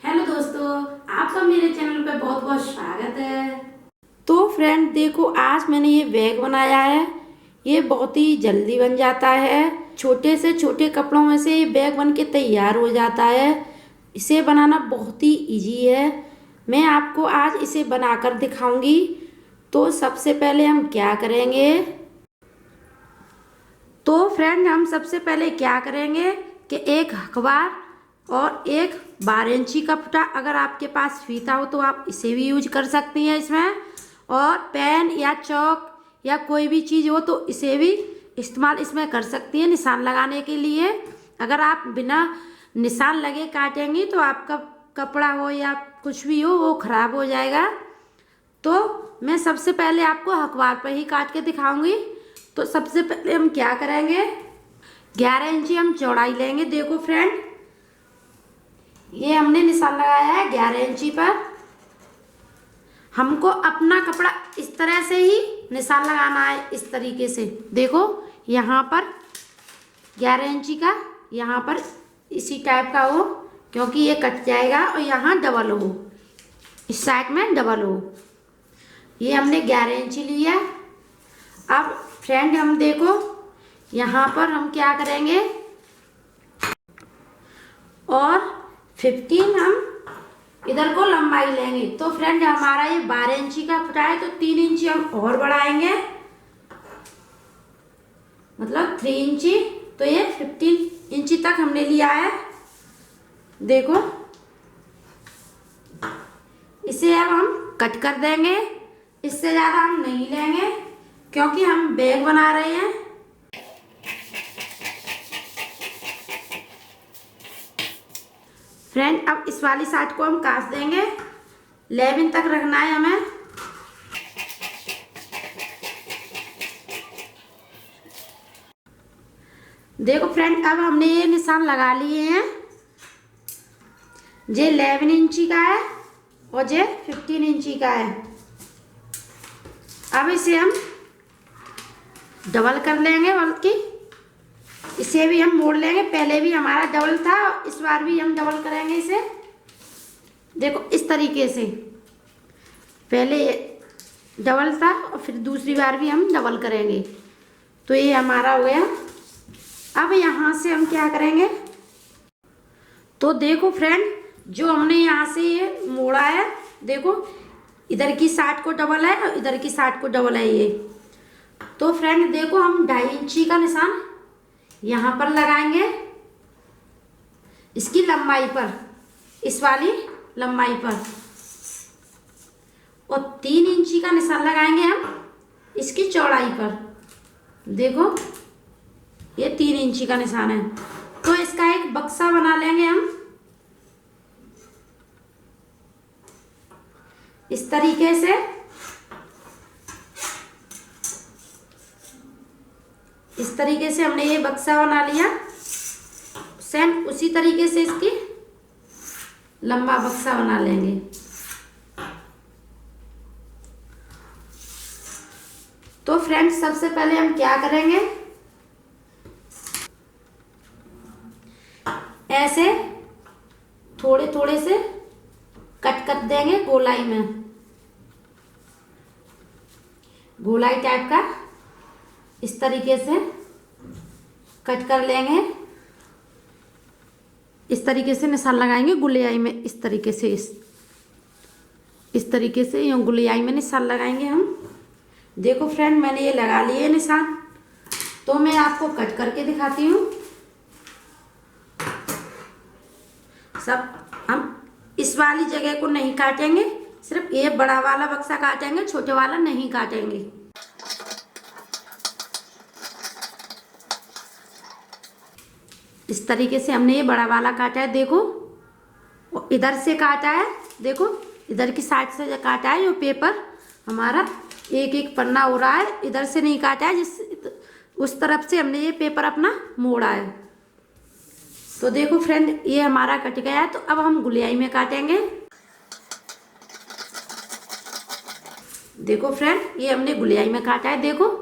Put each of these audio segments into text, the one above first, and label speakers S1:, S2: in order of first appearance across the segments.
S1: Hello दोस्तों, आपका मेरे चैनल पे बहुत बहुत स्वागत है। तो फ्रेंड देखो, आज मैंने ये बैग बनाया है। ये बहुत ही जल्दी बन जाता है। छोटे से छोटे कपड़ों में से ये बैग बन के तैयार हो जाता है। इसे बनाना बहुत ही इजी है। मैं आपको आज इसे बनाकर दिखाऊंगी। तो सबसे पहले हम क्या करेंगे, तो फ्रेंड हम सबसे पहले क्या करेंगे कि एक अखबार और एक 12 इंची का फुटा, अगर आपके पास फीता हो तो आप इसे भी यूज कर सकती हैं इसमें। और पेन या चौक या कोई भी चीज़ हो तो इसे भी इस्तेमाल इसमें कर सकती हैं निशान लगाने के लिए। अगर आप बिना निशान लगे काटेंगी तो आपका कपड़ा हो या कुछ भी हो वो ख़राब हो जाएगा। तो मैं सबसे पहले आपको अखबार पर ही काट के दिखाऊंगी। तो सबसे पहले हम क्या करेंगे, 11 इंची हम चौड़ाई लेंगे। देखो फ्रेंड, ये हमने निशान लगाया है 11 इंची पर। हमको अपना कपड़ा इस तरह से ही निशान लगाना है, इस तरीके से। देखो यहाँ पर 11 इंची का, यहाँ पर इसी टाइप का हो, क्योंकि ये कट जाएगा। और यहाँ डबल हो, इस साइड में डबल हो। ये हमने 11 इंची लिया। अब फ्रेंड हम देखो, यहाँ पर हम क्या करेंगे, और 15 हम इधर को लंबाई लेंगे। तो फ्रेंड हमारा ये 12 इंची का फुटा है, तो 3 इंची हम और बढ़ाएंगे, मतलब 3 इंची। तो ये 15 इंची तक हमने लिया है। देखो, इसे अब हम कट कर देंगे। इससे ज़्यादा हम नहीं लेंगे, क्योंकि हम बैग बना रहे हैं। फ्रेंड अब इस वाली साइड को हम काट देंगे। 11 तक रखना है हमें। देखो फ्रेंड, अब हमने ये निशान लगा लिए हैं। ये 11 इंची का है और ये 15 इंची का है। अब इसे हम डबल कर लेंगे, बल्कि इसे भी हम मोड़ लेंगे। पहले भी हमारा डबल था, इस बार भी हम डबल करेंगे इसे। देखो इस तरीके से, पहले डबल था और फिर दूसरी बार भी हम डबल करेंगे। तो ये हमारा हो गया। अब यहाँ से हम क्या करेंगे, तो देखो फ्रेंड, जो हमने यहाँ से ये मोड़ा है, देखो इधर की साइड को डबल है और इधर की साइड को डबल है ये। तो फ्रेंड देखो, हम 2.5 इंची का निशान यहाँ पर लगाएंगे, इसकी लंबाई पर, इस वाली लंबाई पर। और 3 इंची का निशान लगाएंगे हम इसकी चौड़ाई पर। देखो ये 3 इंची का निशान है। तो इसका एक बक्सा बना लेंगे हम इस तरीके से। इस तरीके से हमने ये बक्सा बना लिया। सेम उसी तरीके से इसकी लंबा बक्सा बना लेंगे। तो फ्रेंड्स सबसे पहले हम क्या करेंगे, ऐसे थोड़े थोड़े से कट कर देंगे गोलाई में, गोलाई टाइप का इस तरीके से कट कर लेंगे। इस तरीके से निशान लगाएंगे गुलियाई में, इस तरीके से, इस तरीके से यूँ गुलियाई में निशान लगाएंगे हम। देखो फ्रेंड, मैंने ये लगा लिए निशान। तो मैं आपको कट करके दिखाती हूँ। सब हम इस वाली जगह को नहीं काटेंगे, सिर्फ ये बड़ा वाला बक्सा काटेंगे, छोटे वाला नहीं काटेंगे। इस तरीके से हमने ये बड़ा वाला काटा है। देखो इधर से काटा है, देखो इधर की साइड से काटा है। ये पेपर हमारा एक एक पन्ना हो रहा है, इधर से नहीं काटा है, जिस उस तरफ से हमने ये पेपर अपना मोड़ा है। तो देखो फ्रेंड, ये हमारा कट गया है। तो अब हम गुलियाई में काटेंगे। देखो फ्रेंड, ये हमने गुलियाई में काटा है। देखो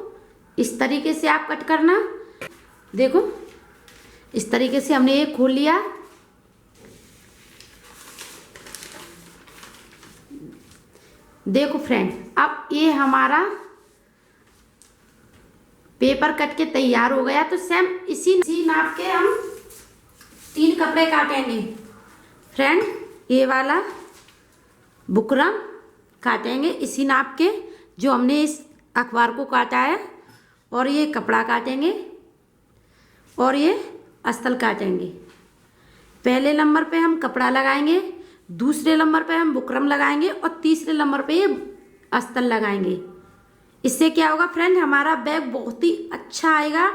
S1: इस तरीके से आप कट करना। देखो इस तरीके से हमने ये खोल लिया। देखो फ्रेंड, अब ये हमारा पेपर कट के तैयार हो गया। तो सेम इसी नाप के हम 3 कपड़े काटेंगे। फ्रेंड, ये वाला बुकरम काटेंगे इसी नाप के जो हमने इस अखबार को काटा है, और ये कपड़ा काटेंगे और ये अस्तर काटेंगे। पहले नंबर पे हम कपड़ा लगाएंगे, दूसरे नंबर पे हम बुकरम लगाएंगे और तीसरे नंबर पे ये अस्तर लगाएंगे। इससे क्या होगा फ्रेंड, हमारा बैग बहुत ही अच्छा आएगा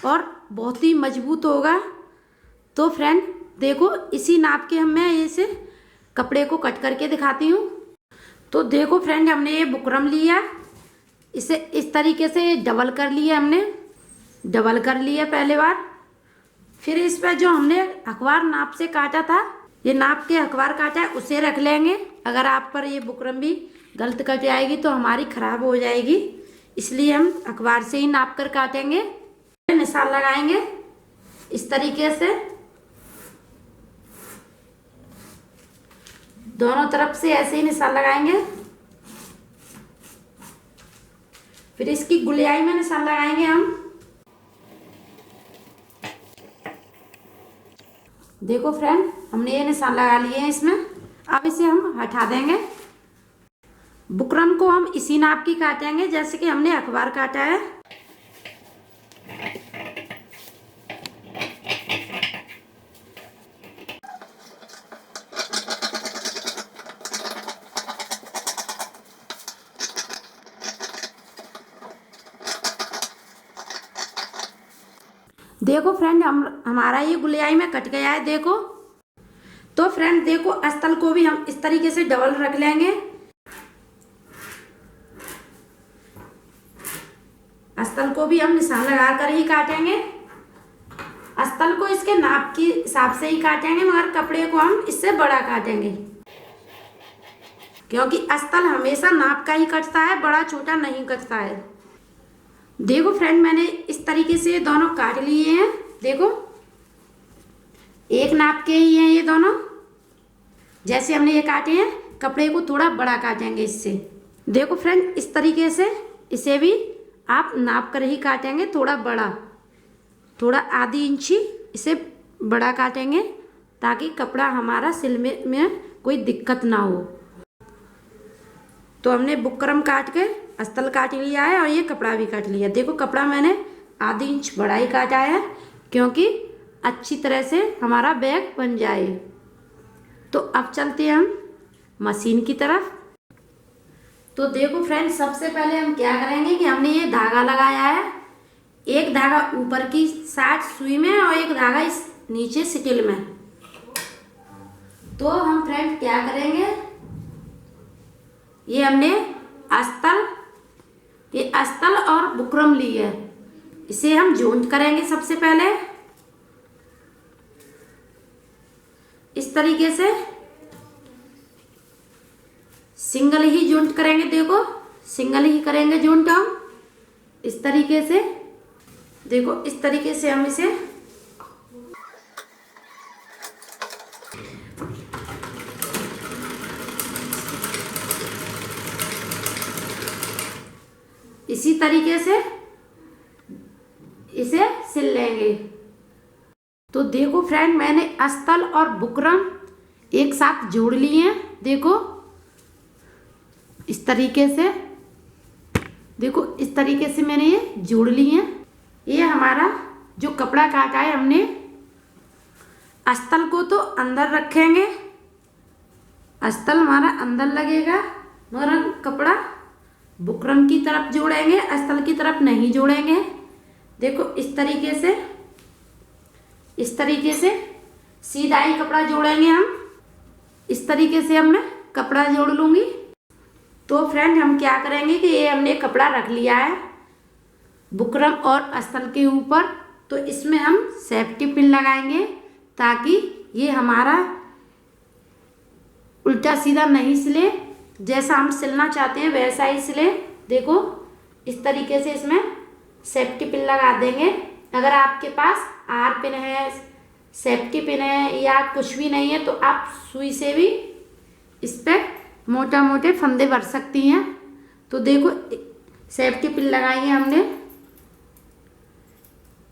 S1: और बहुत ही मजबूत होगा। तो फ्रेंड देखो, इसी नाप के मैं इसे कपड़े को कट करके दिखाती हूँ। तो देखो फ्रेंड, हमने ये बुकरम लिया, इसे इस तरीके से डबल कर लिया, हमने डबल कर लिया पहले बार। फिर इस पर जो हमने अखबार नाप से काटा था, ये नाप के अखबार काटा है, उसे रख लेंगे। अगर आप पर ये बुकरम भी गलत कट जाएगी तो हमारी ख़राब हो जाएगी, इसलिए हम अखबार से ही नाप कर काटेंगे। निशान लगाएंगे इस तरीके से, दोनों तरफ से ऐसे ही निशान लगाएंगे। फिर इसकी गुलियाई में निशान लगाएंगे हम। देखो फ्रेंड, हमने ये निशान लगा लिए हैं इसमें। अब इसे हम हटा देंगे। बुकरम को हम इसी नाप की काटेंगे जैसे कि हमने अखबार काटा है। देखो फ्रेंड, हमारा ये गुलियाई में कट गया है। देखो, तो फ्रेंड देखो, अस्तर को भी हम इस तरीके से डबल रख लेंगे। अस्तर को भी हम निशान लगा कर ही काटेंगे। अस्तर को इसके नाप के हिसाब से ही काटेंगे, मगर कपड़े को हम इससे बड़ा काटेंगे, क्योंकि अस्तर हमेशा नाप का ही कटता है, बड़ा छोटा नहीं कटता है। देखो फ्रेंड, मैंने इस तरीके से दोनों काट लिए हैं। देखो, एक नाप के ही हैं ये दोनों। जैसे हमने ये काटे हैं, कपड़े को थोड़ा बड़ा काटेंगे इससे। देखो फ्रेंड, इस तरीके से इसे भी आप नाप कर ही काटेंगे, थोड़ा बड़ा, थोड़ा आधी इंची इसे बड़ा काटेंगे, ताकि कपड़ा हमारा सिलने में कोई दिक्कत ना हो। तो हमने बुकरम काट के अस्तर काट लिया है और ये कपड़ा भी काट लिया। देखो, कपड़ा मैंने आधी इंच बड़ा ही काटा है, क्योंकि अच्छी तरह से हमारा बैग बन जाए। तो अब चलते हैं हम मशीन की तरफ। तो देखो फ्रेंड, सबसे पहले हम क्या करेंगे कि हमने ये धागा लगाया है, एक धागा ऊपर की साइड सुई में और एक धागा इस नीचे सिटिल में। तो हम फ्रेंड क्या करेंगे, ये हमने अस्तर और बुकरम ली है, इसे हम जॉइंट करेंगे। सबसे पहले इस तरीके से सिंगल ही जॉइंट करेंगे। देखो, सिंगल ही करेंगे जॉइंट हम इस तरीके से। देखो, इस तरीके से हम इसे इसी तरीके से इसे सिल लेंगे। तो देखो फ्रेंड, मैंने अस्तर और बुकरम एक साथ जोड़ लिए हैं। देखो, इस तरीके से, देखो इस तरीके से मैंने ये जोड़ लिए हैं। ये हमारा जो कपड़ा काटा है हमने, अस्तर को तो अंदर रखेंगे, अस्तर हमारा अंदर लगेगा, मगर कपड़ा बुकरम की तरफ जोड़ेंगे, अस्तर की तरफ नहीं जोड़ेंगे। देखो, इस तरीके से सीधा ही कपड़ा जोड़ेंगे हम। इस तरीके से अब मैं कपड़ा जोड़ लूँगी। तो फ्रेंड, हम क्या करेंगे कि ये हमने कपड़ा रख लिया है बुकरम और अस्तर के ऊपर, तो इसमें हम सेफ्टी पिन लगाएंगे, ताकि ये हमारा उल्टा सीधा नहीं सिले, जैसा हम सिलना चाहते हैं वैसा ही सिले। देखो, इस तरीके से इसमें सेफ्टी पिन लगा देंगे। अगर आपके पास आर पिन है, सेफ्टी पिन है या कुछ भी नहीं है, तो आप सुई से भी इस पर मोटा मोटे फंदे भर सकती हैं। तो देखो सेफ्टी पिन लगाई है हमने।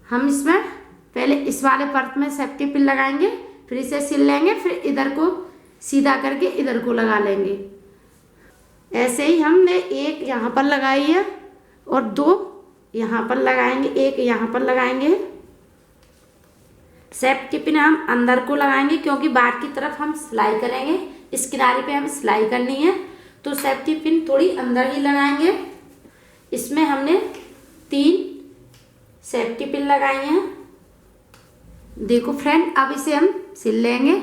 S1: हम इसमें पहले इस वाले परत में सेफ्टी पिन लगाएंगे, फिर इसे सिल लेंगे, फिर इधर को सीधा करके इधर को लगा लेंगे। ऐसे ही हमने एक यहाँ पर लगाई है और 2 यहाँ पर लगाएंगे, एक यहाँ पर लगाएंगे। सेफ्टी पिन हम अंदर को लगाएंगे क्योंकि बाहर की तरफ हम सिलाई करेंगे, इस किनारे पे हमें सिलाई करनी है, तो सेफ्टी पिन थोड़ी अंदर ही लगाएंगे। इसमें हमने 3 सेफ्टी पिन लगाई हैं। देखो फ्रेंड, अब इसे हम सिल लेंगे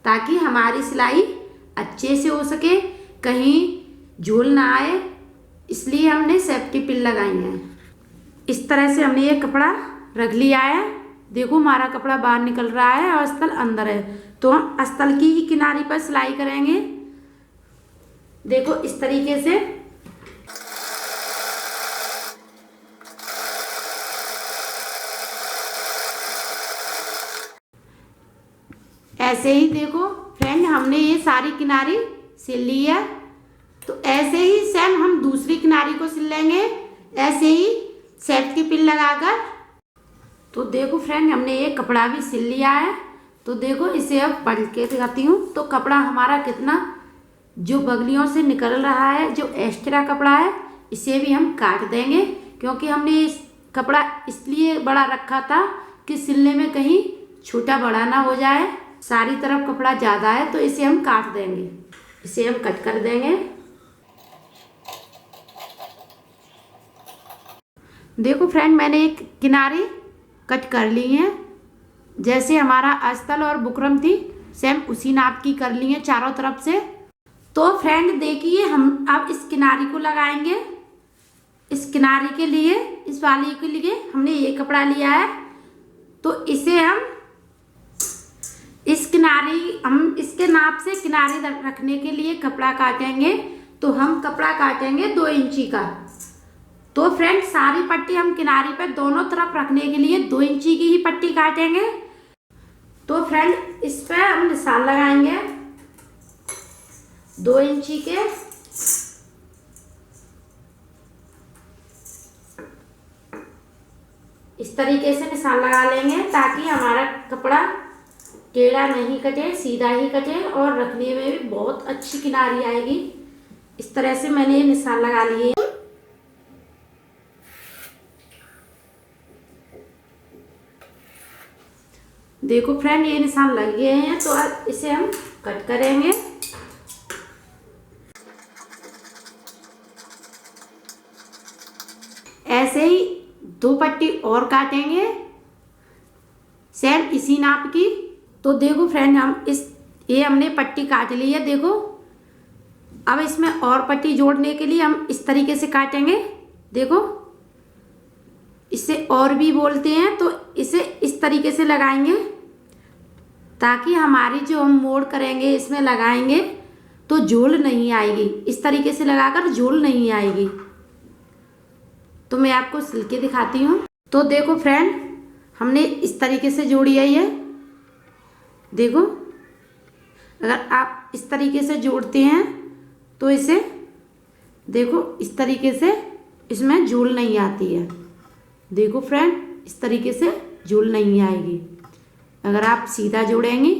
S1: ताकि हमारी सिलाई अच्छे से हो सके, कहीं झोल ना आए, इसलिए हमने सेफ्टी पिन लगाई हैं। इस तरह से हमने ये कपड़ा रख लिया है। देखो हमारा कपड़ा बाहर निकल रहा है और अस्तर अंदर है, तो हम अस्तर की ही किनारी पर सिलाई करेंगे। देखो इस तरीके से। ऐसे ही देखो फ्रेंड, हमने ये सारी किनारी सिल ली है, तो ऐसे ही सेम हम दूसरी किनारी को सिल लेंगे, ऐसे ही सेफ्टी पिन लगाकर। तो देखो फ्रेंड, हमने ये कपड़ा भी सिल लिया है। तो देखो इसे अब पलट के दिखाती हूँ, तो कपड़ा हमारा कितना जो बगलियों से निकल रहा है, जो एक्स्ट्रा कपड़ा है, इसे भी हम काट देंगे, क्योंकि हमने इस कपड़ा इसलिए बड़ा रखा था कि सिलने में कहीं छोटा बड़ा ना हो जाए। सारी तरफ कपड़ा ज़्यादा है तो इसे हम काट देंगे, इसे हम कट कर देंगे। देखो फ्रेंड, मैंने एक किनारी कट कर ली है, जैसे हमारा अस्तर और बुकरम थी सेम उसी नाप की कर ली है चारों तरफ से। तो फ्रेंड देखिए, हम अब इस किनारी को लगाएंगे। इस किनारी के लिए, इस वाली के लिए हमने ये कपड़ा लिया है, तो इसे हम हम इसके नाप से किनारी रखने के लिए कपड़ा काटेंगे। तो हम कपड़ा काटेंगे 2 इंची का। तो फ्रेंड, सारी पट्टी हम किनारी पे दोनों तरफ रखने के लिए 2 इंची की ही पट्टी काटेंगे। तो फ्रेंड, इस पे हम निशान लगाएंगे 2 इंची के। इस तरीके से निशान लगा लेंगे ताकि हमारा कपड़ा टेढ़ा नहीं कटे, सीधा ही कटे और रखने में भी बहुत अच्छी किनारी आएगी। इस तरह से मैंने ये निशान लगा लिए। देखो फ्रेंड, ये निशान लग गए हैं, तो अब इसे हम कट करेंगे। ऐसे ही 2 पट्टी और काटेंगे सेम इसी नाप की। तो देखो फ्रेंड, ये हमने पट्टी काट ली है। देखो अब इसमें और पट्टी जोड़ने के लिए हम इस तरीके से काटेंगे। देखो इसे और भी बोलते हैं, तो इसे इस तरीके से लगाएंगे ताकि हमारी जो हम मोड़ करेंगे इसमें लगाएंगे तो झोल नहीं आएगी। इस तरीके से लगाकर झोल नहीं आएगी। तो मैं आपको सिल के दिखाती हूँ। तो देखो फ्रेंड, हमने इस तरीके से जोड़ी है ये। देखो, अगर आप इस तरीके से जोड़ते हैं तो इसे देखो इस तरीके से इसमें झोल नहीं आती है। देखो फ्रेंड, इस तरीके से झोल नहीं आएगी। अगर आप सीधा जोड़ेंगी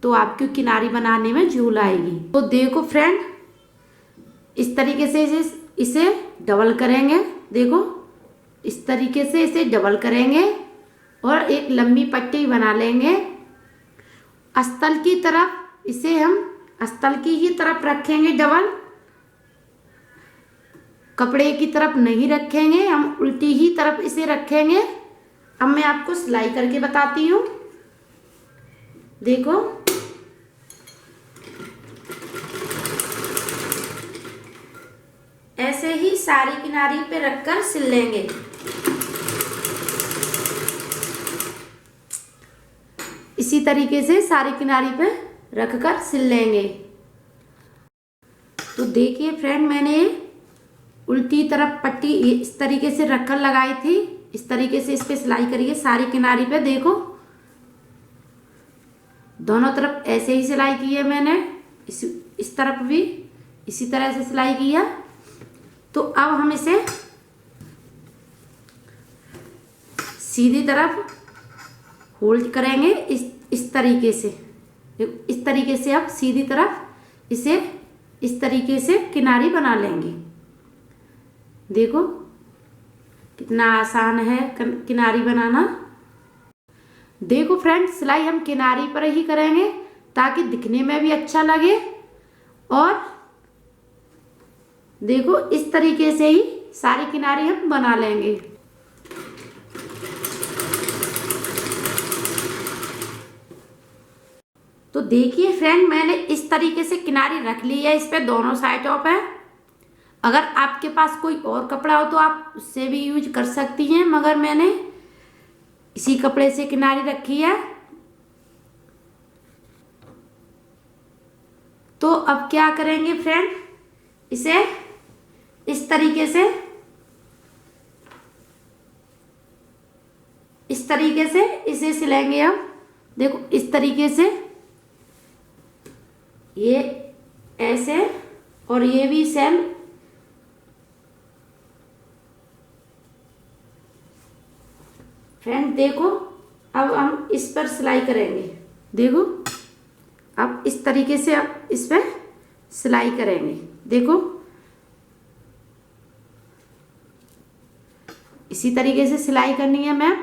S1: तो आपकी किनारी बनाने में झोल आएगी। तो देखो फ्रेंड, इस तरीके से इसे डबल करेंगे। देखो इस तरीके से इसे डबल करेंगे और एक लंबी पट्टी बना लेंगे। अस्तर की तरफ इसे हम अस्तर की ही तरफ रखेंगे डबल, कपड़े की तरफ नहीं रखेंगे, हम उल्टी ही तरफ इसे रखेंगे। अब मैं आपको सिलाई करके बताती हूँ। देखो ऐसे ही सारी किनारी पे रखकर सिल लेंगे। इसी तरीके से सारी किनारी पे रखकर सिल लेंगे। तो देखिए फ्रेंड, मैंने उल्टी तरफ पट्टी इस तरीके से रखकर लगाई थी। इस तरीके से इस पे सिलाई करिए सारी किनारी पे। देखो दोनों तरफ ऐसे ही सिलाई की है मैंने, इस तरफ भी इसी तरह से सिलाई किया। तो अब हम इसे सीधी तरफ होल्ड करेंगे इस तरीके से। देखो इस तरीके से अब सीधी तरफ इसे इस तरीके से किनारी बना लेंगे। देखो कितना आसान है किनारी बनाना। देखो फ्रेंड्स, सिलाई हम किनारी पर ही करेंगे ताकि दिखने में भी अच्छा लगे। और देखो इस तरीके से ही सारी किनारी हम बना लेंगे। तो देखिए फ्रेंड, मैंने इस तरीके से किनारी रख ली है इस पे दोनों साइडों पे। अगर आपके पास कोई और कपड़ा हो तो आप उससे भी यूज कर सकती हैं, मगर मैंने इसी कपड़े से किनारी रखी है। तो अब क्या करेंगे फ्रेंड, इसे इस तरीके से इसे सिलेंगे। अब देखो इस तरीके से, ये ऐसे और ये भी सेम। फ्रेंड देखो, अब हम इस पर सिलाई करेंगे। देखो अब इस तरीके से अब इस पर सिलाई करेंगे। देखो इसी तरीके से सिलाई करनी है मैम।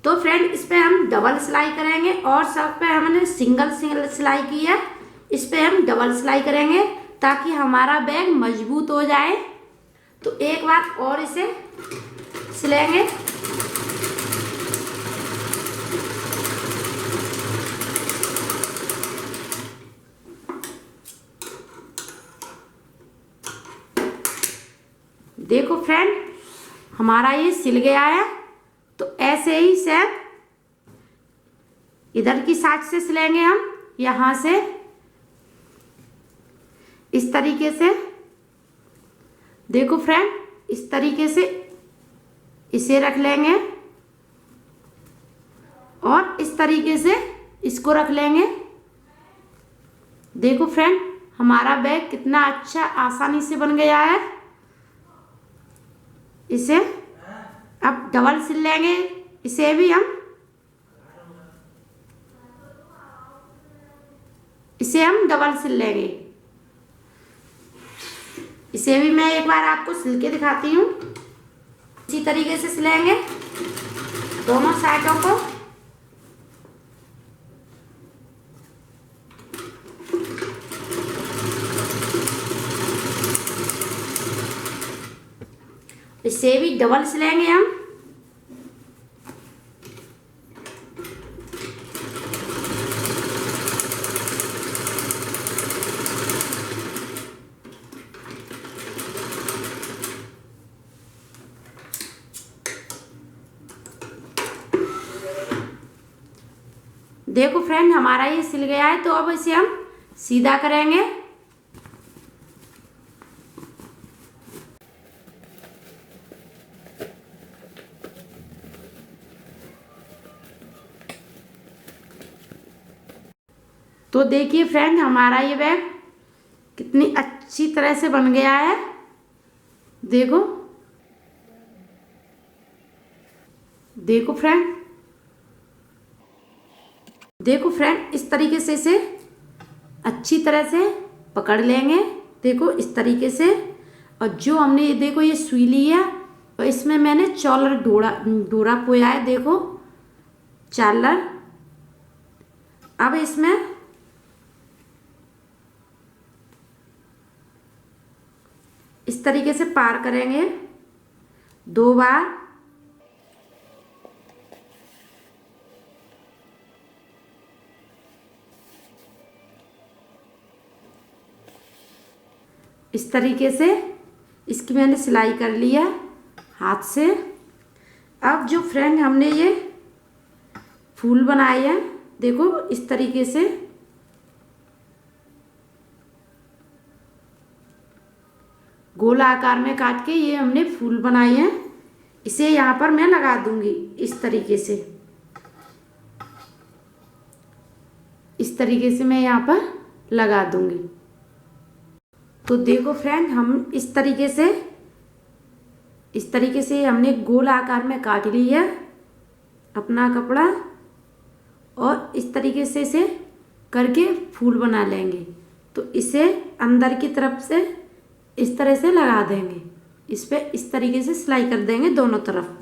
S1: तो फ्रेंड इस पे हम डबल सिलाई करेंगे और सब पे हमने सिंगल सिलाई की है, इस पे हम डबल सिलाई करेंगे ताकि हमारा बैग मजबूत हो जाए। तो एक बार और इसे सिलेंगे। देखो फ्रेंड, हमारा ये सिल गया है। तो ऐसे ही सेम इधर की साइड से सिलेंगे हम, यहाँ से इस तरीके से। देखो फ्रेंड, इस तरीके से इसे रख लेंगे और इस तरीके से इसको रख लेंगे। देखो फ्रेंड, हमारा बैग कितना अच्छा आसानी से बन गया है। इसे अब डबल सिल लेंगे। इसे भी हम डबल सिल लेंगे। इसे भी मैं एक बार आपको सिल के दिखाती हूँ। इसी तरीके से सिलेंगे दोनों साइडों को। इसे भी डबल सिलेंगे हम। देखो फ्रेंड, हमारा ये सिल गया है। तो अब इसे हम सीधा करेंगे। तो देखिए फ्रेंड, हमारा ये बैग कितनी अच्छी तरह से बन गया है। देखो देखो फ्रेंड, देखो फ्रेंड, इस तरीके से इसे अच्छी तरह से पकड़ लेंगे। देखो इस तरीके से। और जो हमने देखो ये सुई ली है और इसमें मैंने चॉलर डोरा पोया है। देखो चालर। अब इसमें इस तरीके से पार करेंगे 2 बार। इस तरीके से इसकी मैंने सिलाई कर ली है हाथ से। अब जो फ्रेंड हमने ये फूल बनाए हैं, देखो इस तरीके से गोला आकार में काट के ये हमने फूल बनाए हैं। इसे यहाँ पर मैं लगा दूंगी इस तरीके से। इस तरीके से मैं यहाँ पर लगा दूंगी। तो देखो फ्रेंड, हम इस तरीके से हमने गोल आकार में काट लिया अपना कपड़ा, और इस तरीके से इसे करके फूल बना लेंगे। तो इसे अंदर की तरफ से इस तरह से लगा देंगे, इस पे इस तरीके से सिलाई कर देंगे दोनों तरफ।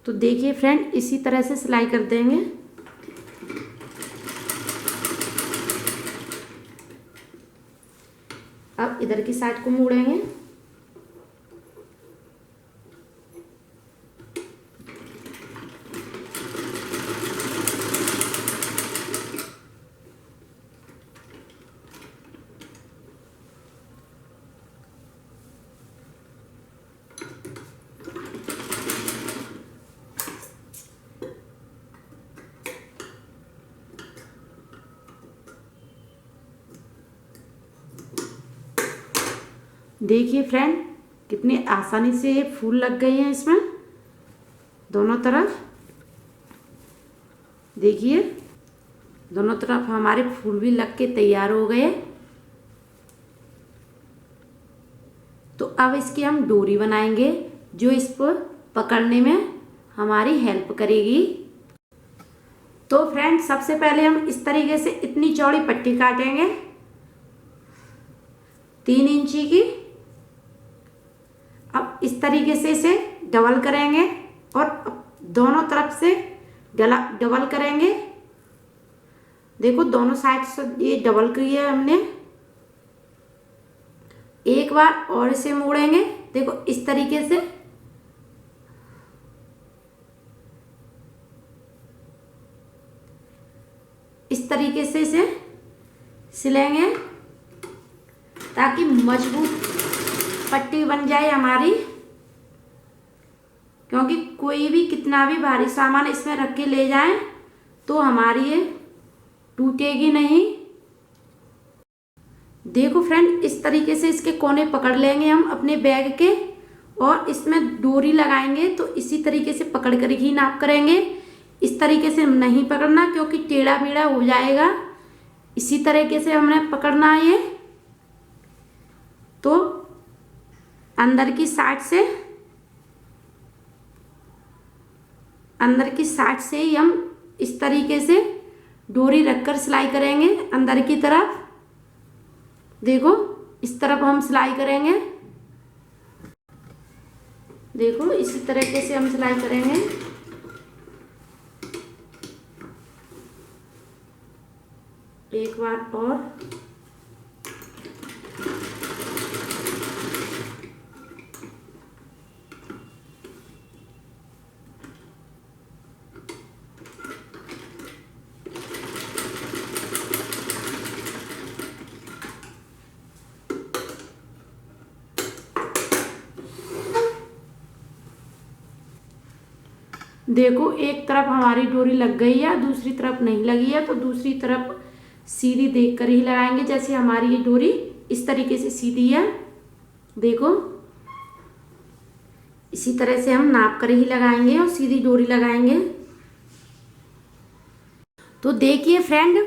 S1: तो देखिए फ्रेंड, इसी तरह से सिलाई कर देंगे। अब इधर की साइड को मोड़ेंगे। देखिए फ्रेंड, कितनी आसानी से ये फूल लग गए हैं इसमें दोनों तरफ। देखिए दोनों तरफ हमारे फूल भी लग के तैयार हो गए। तो अब इसकी हम डोरी बनाएंगे जो इसको पकड़ने में हमारी हेल्प करेगी। तो फ्रेंड, सबसे पहले हम इस तरीके से इतनी चौड़ी पट्टी काटेंगे 3 इंची की। अब इस तरीके से इसे डबल करेंगे और दोनों तरफ से डबल करेंगे। देखो दोनों साइड से ये डबल किया है हमने। एक बार और इसे मोड़ेंगे, देखो इस तरीके से। इस तरीके से इसे सिलेंगे ताकि मजबूत पट्टी बन जाए हमारी, क्योंकि कोई भी कितना भी भारी सामान इसमें रख के ले जाए तो हमारी ये टूटेगी नहीं। देखो फ्रेंड, इस तरीके से इसके कोने पकड़ लेंगे हम अपने बैग के, और इसमें डोरी लगाएंगे। तो इसी तरीके से पकड़ कर ही नाप करेंगे। इस तरीके से नहीं पकड़ना, क्योंकि टेढ़ा मेढ़ा हो जाएगा। इसी तरीके से हमने पकड़ना है ये। तो अंदर की साइड से ही हम इस तरीके से डोरी रखकर सिलाई करेंगे अंदर की तरफ। देखो इस तरफ हम सिलाई करेंगे। देखो इसी तरीके से हम सिलाई करेंगे। एक बार और। देखो एक तरफ हमारी डोरी लग गई है, दूसरी तरफ नहीं लगी है। तो दूसरी तरफ सीधी देख कर ही लगाएंगे। जैसे हमारी ये डोरी इस तरीके से सीधी है, देखो इसी तरह से हम नाप कर ही लगाएंगे और सीधी डोरी लगाएंगे। तो देखिए फ्रेंड,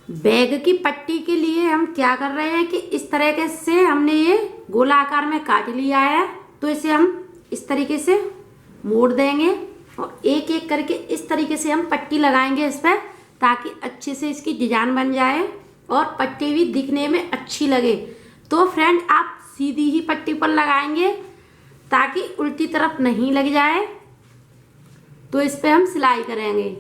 S1: बैग की पट्टी के लिए हम क्या कर रहे हैं कि इस तरीके से हमने ये गोलाकार में काट लिया है। तो इसे हम इस तरीके से मोड़ देंगे और एक एक करके इस तरीके से हम पट्टी लगाएंगे इस पर, ताकि अच्छे से इसकी डिजाइन बन जाए और पट्टी भी दिखने में अच्छी लगे। तो फ्रेंड, आप सीधी ही पट्टी पर लगाएंगे ताकि उल्टी तरफ नहीं लग जाए। तो इस पर हम सिलाई करेंगे।